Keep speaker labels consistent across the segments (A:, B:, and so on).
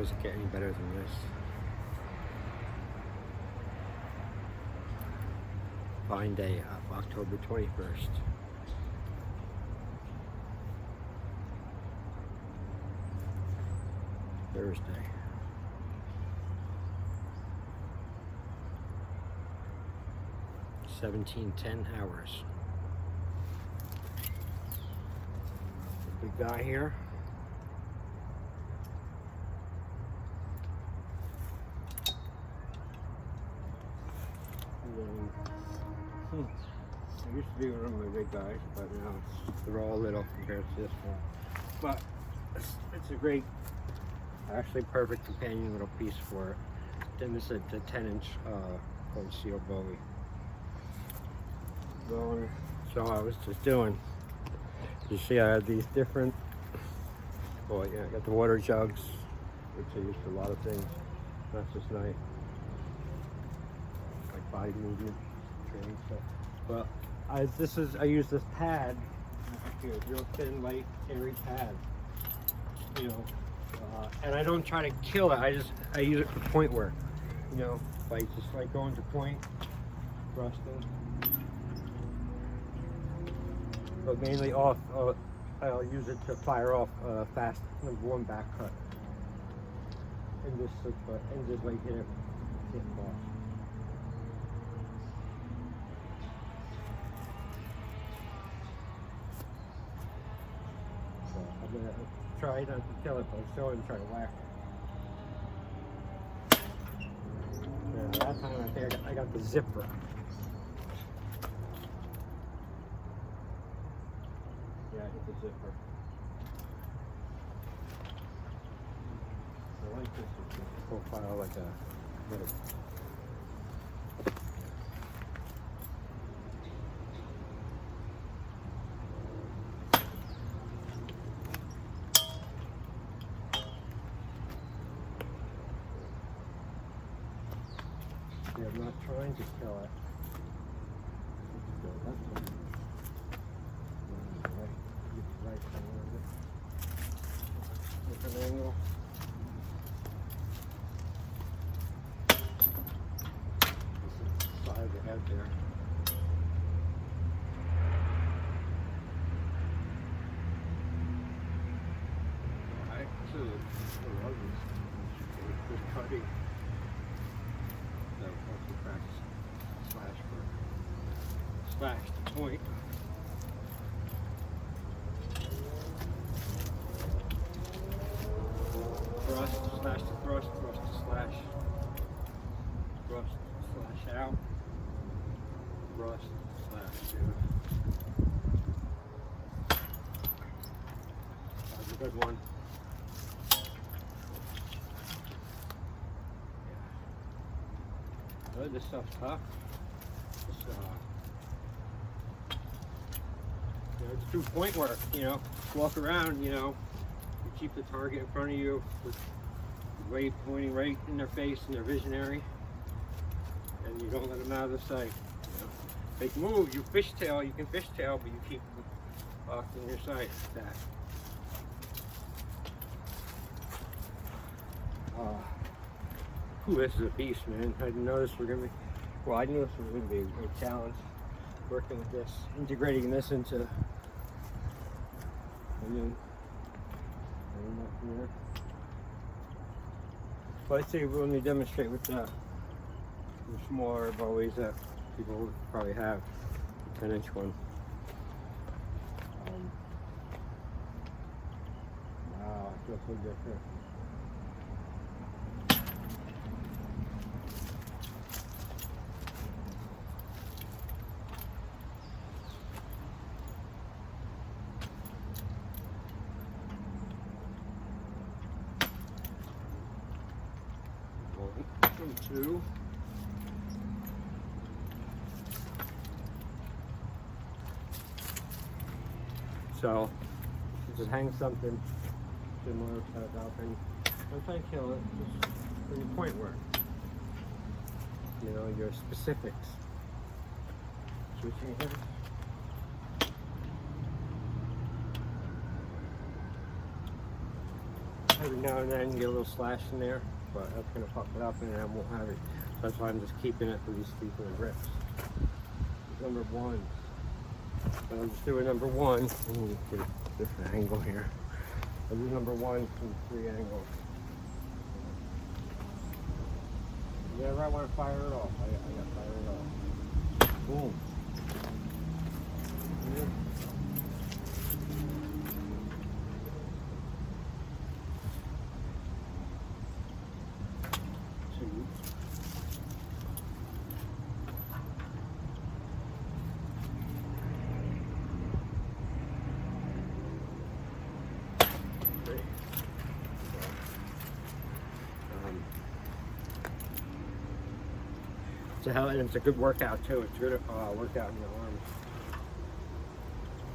A: doesn't get any better than this. Fine day of October 21st. Thursday. $17:10 hours. The big guy here. I used to be one of my big guys, but now they're all little compared to this one. But it's a great, actually perfect companion little piece for it. Then this is a 10-inch gold seal Bowie. So I was just doing, you see I have these different, well yeah, I got the water jugs, which I use for a lot of things, not just night, like body movement, training stuff. But I use this pad here, real thin, light, airy pad, you know, and I don't try to kill it. I use it for point work, you know, like just like going to point, thrusting. But mainly off, I'll use it to fire off fast #1 back cut, and just like hit it off. So I'm gonna try not to kill it, but I'll show him try to whack it. Yeah, that time I think I got the zipper. Yeah, I hit the zipper. I like this profile, like a little. Yeah, I'm not trying to kill it. Different angle. This is the side of the head there. Alright, so I love this. Good cutting. So also practice slash the point. Thrust, slash to thrust, thrust to slash, thrust, slash out, thrust, slash in. That was a good one. Yeah. Good, this stuff's tough. This, you know, just do point work, you know, walk around, you know. Keep the target in front of you with weight pointing right in their face and they're visionary, and you don't let them out of the sight. You know? Make moves, you can fishtail, but you keep them locked in your sight. That. This is a beast, man. I didn't know this was gonna be. Well, I knew this was gonna be a challenge. Working with this, integrating this into. And then, here. But I'd say when we demonstrate with the smaller Bowies that people would probably have, a 10-inch one. Wow, I feel so different. Two. So just hang something similar to that up, and don't try to kill it, just for your point work. You know, your specifics. Switching hips. every now and then get a little slash in there, but that's going to pop it up and then I won't have it. So that's why I'm just keeping it for these little rips. Number one. So I'm just doing number one. Let me get a different angle here. I'll do number one from 3 angles. Whenever I want to fire it off, I got to fire it off. Boom. Here. And it's a good workout too. It's a good workout in your arms.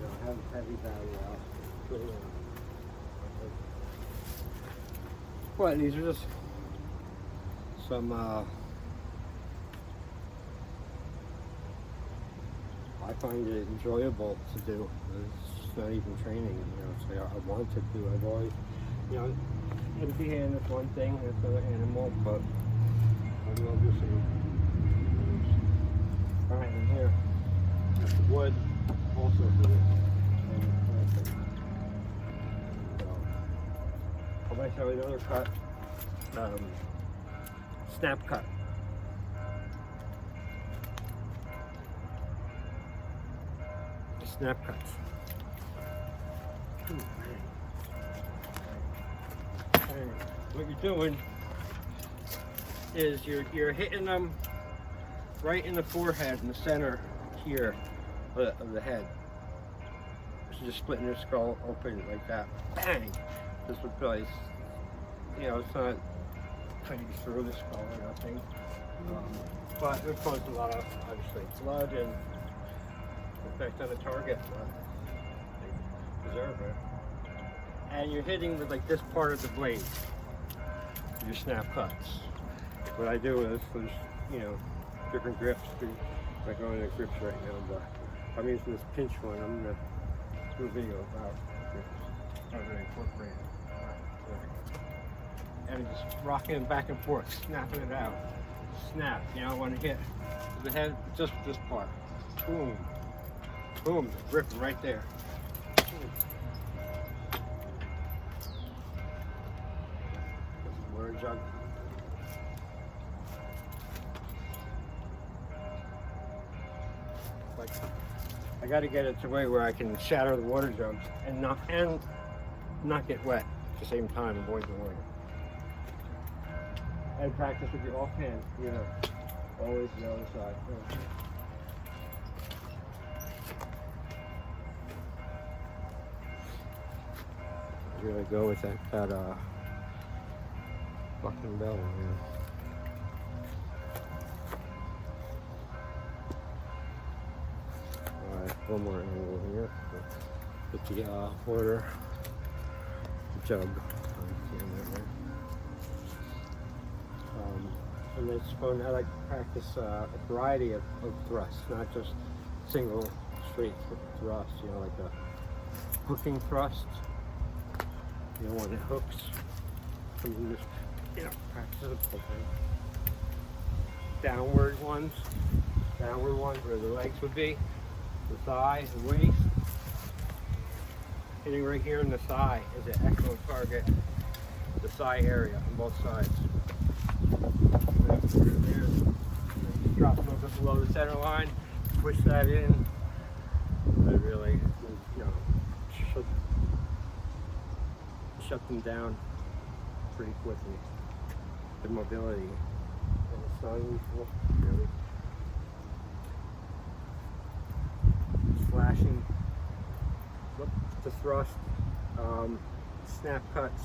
A: You know, have heavy value out. Well, these are just some I find it enjoyable to do. It's not even training, you know, it's like I want to do. I've always, you know, empty hand is one thing, that's another animal, but I will do some. Right in here, that's the wood also for this. I'm going to show you another cut, snap cut. Snap cuts. And what you're doing is you're hitting them right in the forehead, in the center here of the head. So just splitting your skull open like that. Bang! This would really, you know, it's not cutting through the skull or nothing. But it causes a lot of, obviously, blood and effect on the target. They deserve it. And you're hitting with like this part of the blade. Your snap cuts. What I do is, there's, you know, different grips. I'm going to grips right now, but I'm using this pinch one. I'm going to do a video about grips. How to incorporate it. And just rocking it back and forth, snapping it out. Snap, you know, when it hit the head, just this part. Boom. Boom, grip right there. Water jug. Like, I got to get it to a way where I can shatter the water jugs and not get wet at the same time, avoid the water. And practice with your offhand, you know, always the other side. Really go with that fucking bell, man. Alright, one more angle here. Put the water jug. And it's fun. I like to practice a variety of thrusts, not just single straight thrust. You know, like a hooking thrust. You know, when it hooks, something just, you know, practice it full time. Downward ones where the legs would be, the thigh, the waist. Hitting right here in the thigh is an excellent target. The thigh area on both sides. Drop them a bit below the center line, push that in. I really, you know, shut them down pretty quickly. The mobility, and it's not unusual, really. Slashing, the thrust, snap cuts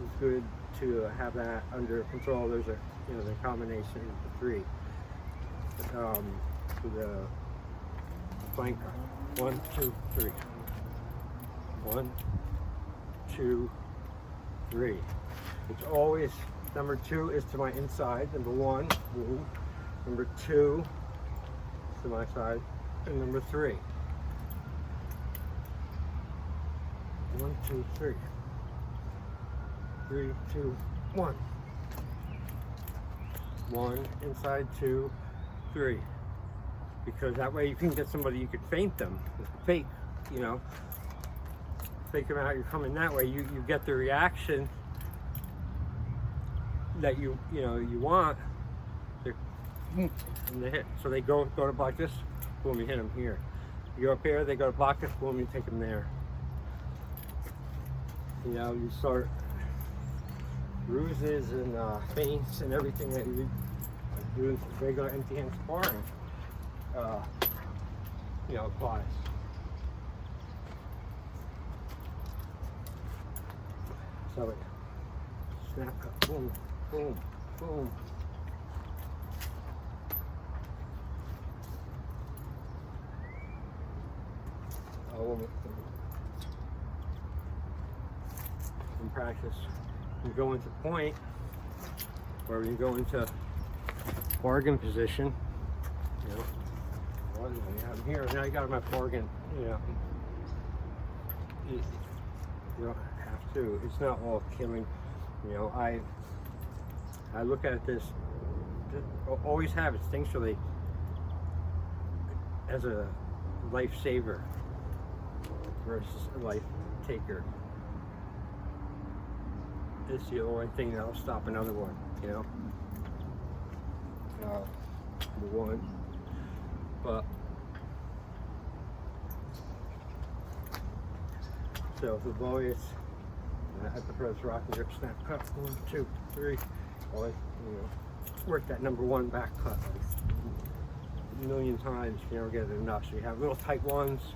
A: is good to have that under control. There's a, you know, the combination of the three. For the flanker, 1, 2, 3. 1, 2, 3. It's always, number 2 is to my inside. Number 1, move. Number 2 is to my side. And number 3. 1, 2, 3. 3, 2, 1. 1, inside, 2, 3. Because that way you can get somebody, you could feint them, fake, you know, fake them out, you're coming that way, you get the reaction that you want, and they hit. So they go to block this, boom, you hit them here. You go up here, they go to block this, boom, you take them there. You know, you start bruises and feints and everything that you do regular empty hand sparring. You know, applies. So it snap cut, boom, boom, boom. In practice, you go into point, or you go into bargain position, you know. Well, you have them here, now you got them at bargain, you know. You don't have to, it's not all killing, you know. I look at this, always have instinctually as a lifesaver versus a life taker. It's the only thing that'll stop another one, you know. Number one, but so the boy is at the press rock and grip snap cut 1, 2, 3. Always, you know, work that number one back cut like a million times. You never get it enough. So you have little tight ones,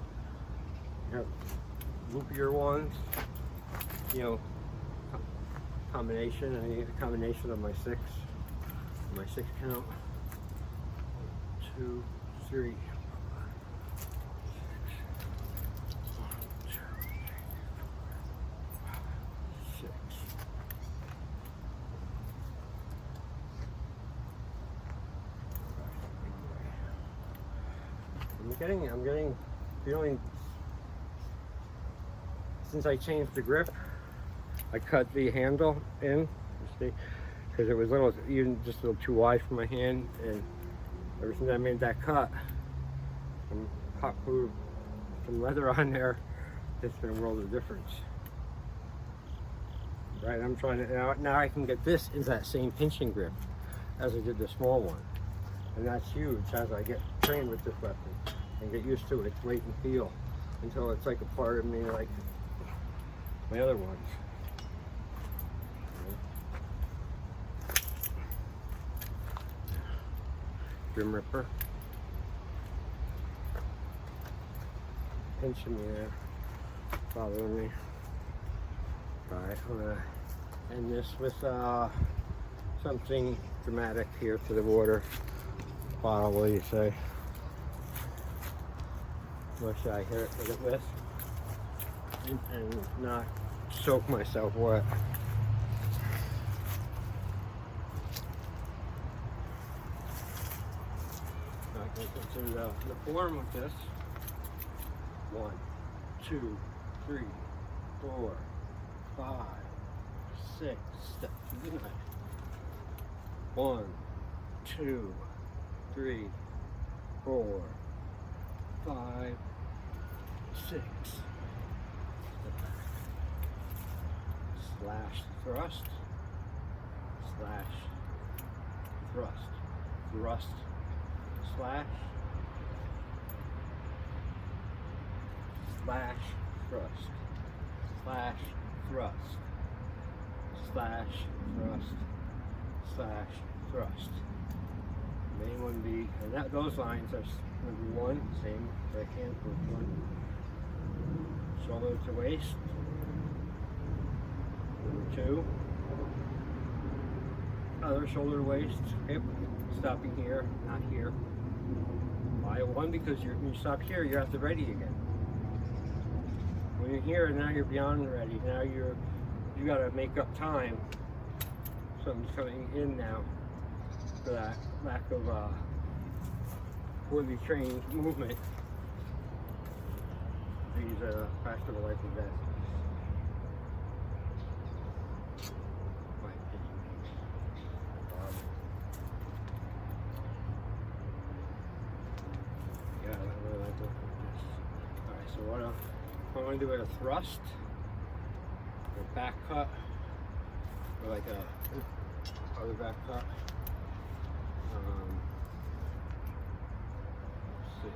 A: you have loopier ones, you know, combination. I need a combination of my six count. 2, 3. 1, 2, 3, 4, 5, 6. I'm getting feeling, since I changed the grip, I cut the handle in, you see, because it was even just a little too wide for my hand, and ever since I made that cut, some hot glue, some leather on there, it's been a world of difference. Right, I'm trying to, now I can get this into that same pinching grip as I did the small one. And that's huge as I get trained with this weapon and get used to its weight and feel until it's like a part of me like my other ones. Grim Ripper. Pinching me there, following me. Alright, I'm gonna end this with something dramatic here to the water bottle. What do you say? What should I hit it with? And not soak myself wet. I can consider the form of this. 1, 2, 3, 4, 5, 6. Step to the knife. 1, 2, 3, 4, 5, 6. Step back. Slash, thrust, slash, thrust, thrust, slash, slash, thrust, slash, thrust, slash, thrust, slash, thrust. Main one be, and those lines are number 1, same backhand for 1, shoulder to waist. Number 2, other shoulder to waist, hip, stopping here, not here. Why 1? Because when you stop here, you're at the ready again. When you're here, now you're beyond ready. Now you got to make up time. Something's coming in now for that lack of poorly trained movement. These are facts of a life and death. I want to do it a thrust, a back cut, or like a other back cut. Let's see.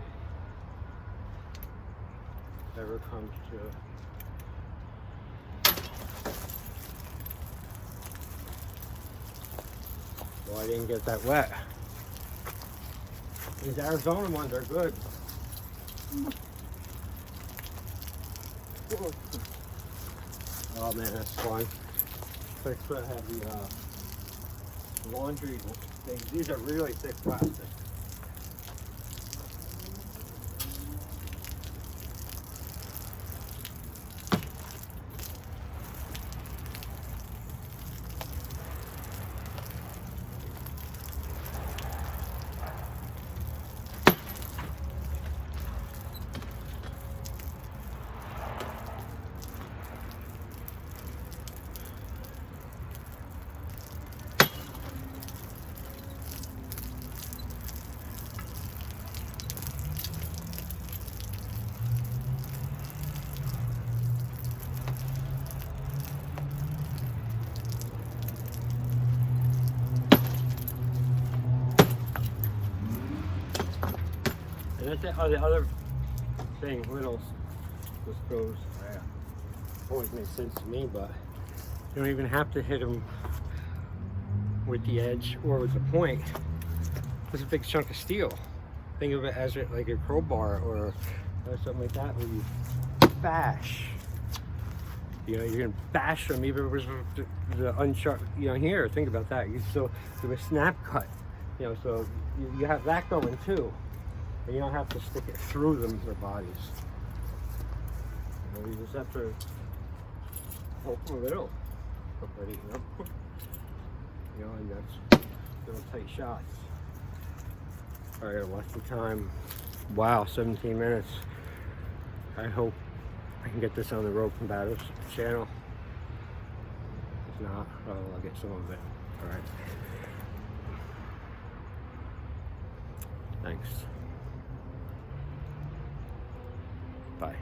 A: If ever comes to well, I didn't get that wet. These Arizona ones are good. Oh man, that's fun. Fix that have the laundry things. These are really thick plastic. And that's the other thing, littles, this goes, always makes sense to me, but you don't even have to hit them with the edge or with the point. It's a big chunk of steel. Think of it as like a crowbar or something like that, where you bash. You know, you're gonna bash them even with the unsharp, you know, here, think about that. You still do a snap cut, you know, so you have that going too. And you don't have to stick it through them, their bodies. You know, you just have to hope a little. You know, and that's little tight shots. All right, watch the time. Wow, 17 minutes. I hope I can get this on the Road Combatives channel. If not, I'll get some of it. All right. Thanks. Bye.